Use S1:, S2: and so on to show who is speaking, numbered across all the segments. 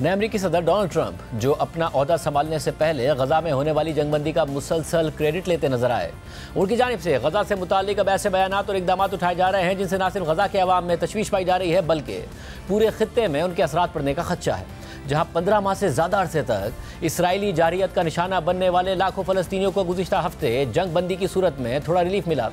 S1: नए अमेरिकी सदर डोनाल्ड ट्रंप, जो अपना ओहदा संभालने से पहले गजा में होने वाली जंगबंदी का मुसलसल क्रेडिट लेते नजर आए, उनकी जानिब से गजा से मुताल्लिक अब ऐसे बयानात और इकदाम उठाए जा रहे हैं जिनसे न सिर्फ गजा के अवाम में तशवीश पाई जा रही है, बल्कि पूरे खित्ते में उनके असरात पड़ने का खदशा है। जहां 15 माह से ज़्यादा अरसे तक इसराइली जारियत का निशाना बनने वाले लाखों फ़लस्तीनियों को गुज़िश्ता हफ्ते जंग बंदी की सूरत में थोड़ा रिलीफ मिला,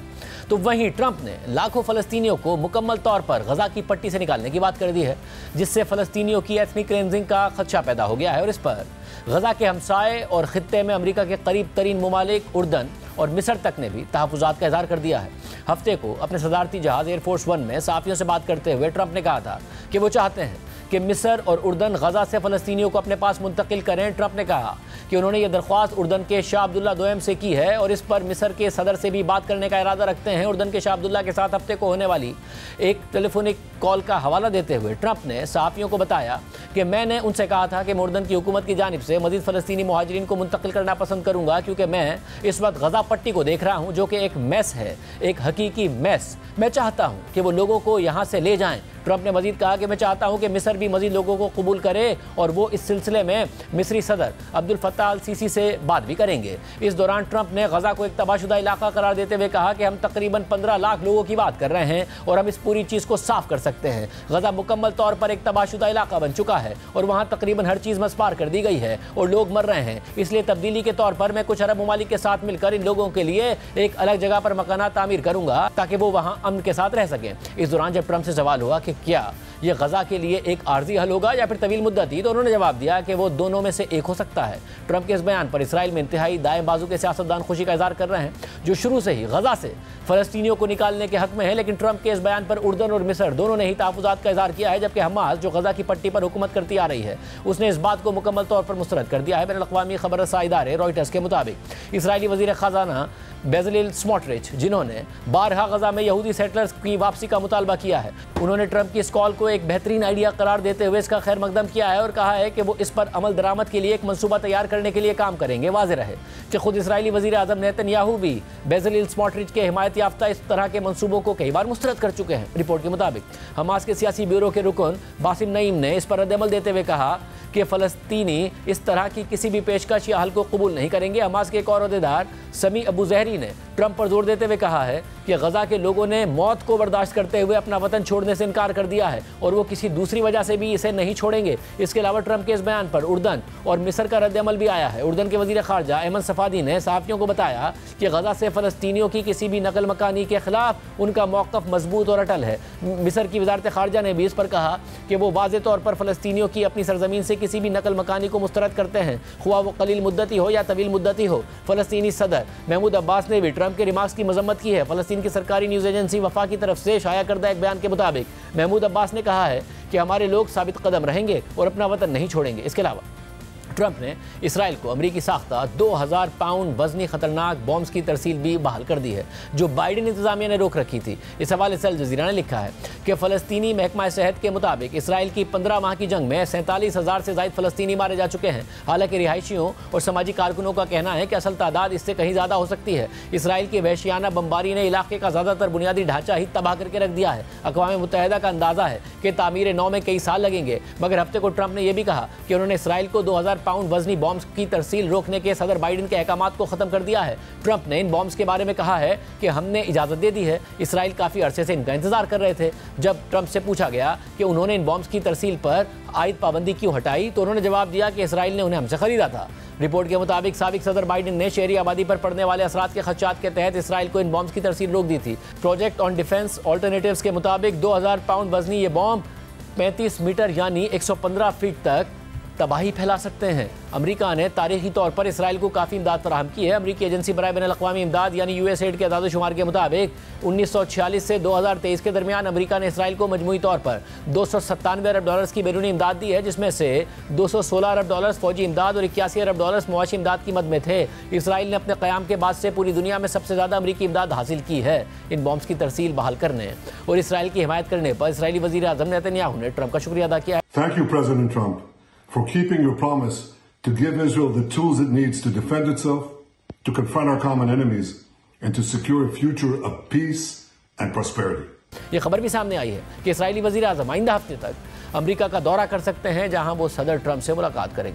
S1: तो वहीं ट्रंप ने लाखों फ़लस्तीनियों को मुकम्मल तौर पर गजा की पट्टी से निकालने की बात कर दी है, जिससे फ़लस्तीनियों की एथनिक क्लेंजिंग का खदशा पैदा हो गया है। और इस पर गजा के हमसाए और खित्ते में अमेरिका के करीब तरीन ममालिक उर्दन और मिस्र तक ने भी तहफ़्फ़ुज़ात का इज़हार कर दिया है। हफ्ते को अपने सदारती जहाज़ एयरफोर्स 1 में सहाफ़ियों से बात करते हुए ट्रंप ने कहा था कि वो चाहते हैं कि मिस्र और उर्दन गजा से फ़लस्तीनियों को अपने पास मुंतकिल करें। ट्रंप ने कहा कि उन्होंने ये दरख्वास्त उर्दन के शाह अब्दुल्ला दोयम से की है और इस पर मिस्र के सदर से भी बात करने का इरादा रखते हैं। उर्दन के शाह अब्दुल्ला के साथ हफ्ते को होने वाली एक टेलीफोनिक कॉल का हवाला देते हुए ट्रंप ने सहाफ़ियों को बताया कि मैंने उनसे कहा था कि मैं उर्दन की हुकूमत की जानिब से मज़ीद फ़लस्तीनी मुहाजिरीन को मुंतकिल करना पसंद करूँगा, क्योंकि मैं इस वक्त गजा पट्टी को देख रहा हूँ जो कि एक मैस है, एक हकीकी मैस। मैं चाहता हूँ कि वो लोगों को यहाँ से ले जाएँ। ट्रंप ने मजीद कहा कि मैं चाहता हूं कि मिस्र भी मजीद लोगों को कबूल करे और वो इस सिलसिले में मिस्री सदर अब्दुल फत्ताह अल सीसी से बात भी करेंगे। इस दौरान ट्रंप ने गजा को एक तबाहशुदा इलाका करार देते हुए कहा कि हम तकरीबन 15 लाख लोगों की बात कर रहे हैं और हम इस पूरी चीज़ को साफ कर सकते हैं। गजा मुकम्मल तौर पर एक तबाहशुदा इलाका बन चुका है और वहाँ तकरीबन हर चीज़ मसपार कर दी गई है और लोग मर रहे हैं। इसलिए तब्दीली के तौर पर मैं कुछ अरब ममालिक के साथ मिलकर इन लोगों के लिए एक अलग जगह पर मकानात तामीर करूँगा ताकि वो वहाँ अमन के साथ रह सकें। इस दौरान जब ट्रंप से सवाल हुआ कि क्या ये गजा के लिए एक आर्जी हल होगा या फिर तवील मुद्दती, तो उन्होंने जवाब दिया कि वो दोनों में से एक हो सकता है। ट्रंप के इस बयान पर इसराइल में इंतहाई दाएं बाजू के सियासतदान खुशी का इज़हार कर रहे हैं, जो शुरू से ही गजा से फ़लस्तीनियों को निकालने के हक में है। लेकिन ट्रंप के इस बयान पर उर्दन और मिस्र दोनों ने ही तहफ़्फ़ुज़ात का इज़हार किया है, जबकि हमास, जो गजा की पट्टी पर हुकूमत करती आ रही है, उसने इस बात को मुकम्मल तौर पर मुस्तरद कर दिया है। बैनुल-अक़वामी ख़बर रसा इदारे रॉयटर्स के मुताबिक इसराइली वज़ीर ख़ज़ाना बेज़लेल स्मोट्रिच, जिन्होंने बारहा गजा में यहूदी सेटलर्स की वापसी का मुतालबा किया है, उन्होंने ट्रंप की इस कॉल को एक बेहतरीन आइडिया करार देते हुए इसका खैर मकदम किया है और कहा है कि वो इस पर अमल दरामद के लिए एक मंसूबा तैयार करने के लिए काम करेंगे। वाज़ेह रहे कि खुद इसराइली वज़ीर आज़म नेतन्याहू भी बेज़लेल स्मोट्रिच के हिमायत याफ्ता इस तरह के मंसूबों को कई बार मुस्तरद कर चुके हैं। रिपोर्ट के मुताबिक हमास के सियासी ब्यूरो के रुकन बासिम नईम ने इस पर रद्द-ए-अमल देते हुए कहा कि फ़लस्तीनी इस तरह की किसी भी पेशकश या हल को कबूल नहीं करेंगे। हमास के एक और अहदेदार समी अबू जहरी ने ट्रंप पर जोर देते हुए कहा है कि गजा के लोगों ने मौत को बर्दाश्त करते हुए अपना वतन छोड़ने से इनकार कर दिया है और वो किसी दूसरी वजह से भी इसे नहीं छोड़ेंगे। इसके अलावा ट्रंप के इस बयान पर उर्दन और मिस्र का रद्द-ए-अमल भी आया है। उर्दन के वज़ीर ख़ारजा अहमद सफ़ादी ने सहाफ़ियों को बताया कि गजा से फ़लस्तीनियों की किसी भी नकल मकानी के खिलाफ उनका मौक़िफ़ मजबूत और अटल है। मिस्र की वज़ारत ख़ारजा ने भी इस पर कहा कि वो वाज़ेह तौर पर फ़लस्तीनियों की अपनी सरज़मीन से किसी भी नकल मकानी को मुस्तरद करते हैं, ख्वाह वो कलील मुद्दती हो या तवील मुद्दती हो। फ़लस्तीनी सदर महमूद अब्बास ने भी ट्रंप के रिमार्क्स की मजम्मत की है। फ़लस्तीन की सरकारी न्यूज़ एजेंसी वफा की तरफ से शाया करदा एक बयान के मुताबिक महमूद अब्बास ने कहा है कि हमारे लोग साबित कदम रहेंगे और अपना वतन नहीं छोड़ेंगे। इसके अलावा ट्रंप ने इसराइल को अमरीकी साख्ता 2000 पाउंड वजनी खतरनाक बॉम्ब्स की तरसील भी बहाल कर दी है, जो बाइडेन इंतजामिया ने रोक रखी थी। इस हवाले से अल जज़ीरा ने लिखा है कि फ़लस्तीनी महकमा सेहत के मुताबिक इसराइल की 15 माह की जंग में 47,000 से ज़ायद फ़लस्तीनी मारे जा चुके हैं। हालांकि रिहायशियों और समाजी कारकुनों का कहना है कि असल तादाद इससे कहीं ज़्यादा हो सकती है। इसराइल की वहशियाना बमबारी ने इलाके का ज़्यादातर बुनियादी ढांचा ही तबाह करके रख दिया है। अक़वाम मुत्तहिदा का अंदाज़ा है कि तामीर नौ में कई साल लगेंगे, मगर हफ्ते को ट्रंप ने यह भी कहा कि उन्होंने इसराइल को 2000 पाउंड वजनी बॉम्ब्स की तरसील रोकने के सदर बाइडेन के अहकामात को खत्म कर दिया है। ट्रंप ने इन बॉम्ब्स के बारे में कहा है कि हमने इजाज़त दे दी है। इसराइल काफ़ी अरसे से इनका इंतजार कर रहे थे। जब ट्रंप से पूछा गया कि उन्होंने इन बॉम्ब्स की तरसील पर आयद पाबंदी क्यों हटाई, तो उन्होंने जवाब दिया कि इसराइल ने उन्हें हमसे खरीदा था। रिपोर्ट के मुताबिक साबिक सदर बाइडेन ने शहरी आबादी पर पड़ने वाले असरात के खदशात के तहत इसराइल को इन बॉम्ब्स की तरसील रोक दी थी। प्रोजेक्ट ऑन डिफेंस ऑल्टरनेटिव्स के मुताबिक 2000 पाउंड वजनी ये बॉम्ब 35 मीटर यानी 115 फीट तक तबाही फैला सकते हैं। अमेरिका ने तारीखी तौर पर इसराइल को काफ़ी इमदाद फराहम की है। अमेरिकी एजेंसी बराए बैनुल-अक़वामी इमदाद यानी यूएसएड के अदाद शुमार के मुताबिक 1946 से 2023 के दरमियान अमेरिका ने इसराइल को मजमूई तौर पर $297 अरब की बैरूनी इमदाद दी है, जिसमें से $216 अरब फौजी इमदाद और $81 अरब मुआशी इमदाद की मद में थे। इसराइल ने अपने क़याम के बाद से पूरी दुनिया में सबसे ज़्यादा अमेरिकी इमदाद हासिल की है। इन बॉम्ब्स की तरसील बहाल करने और इसराइल की हिमायत करने पर इसराइली वज़ीर आज़म नेतन्याहू ने ट्रंप का शुक्रिया अदा किया है।
S2: Thank you, President Trump, for keeping your promise to give Israel the tools it needs to defend itself, to confront our common enemies, and to secure a future of peace and prosperity.
S1: ये खबर भी सामने आई है कि Israeli वज़ीर आज़म आइंदा हफ्ते तक अमेरिका का दौरा कर सकते हैं, जहां वो सदर ट्रंप से मुलाकात करेंगे।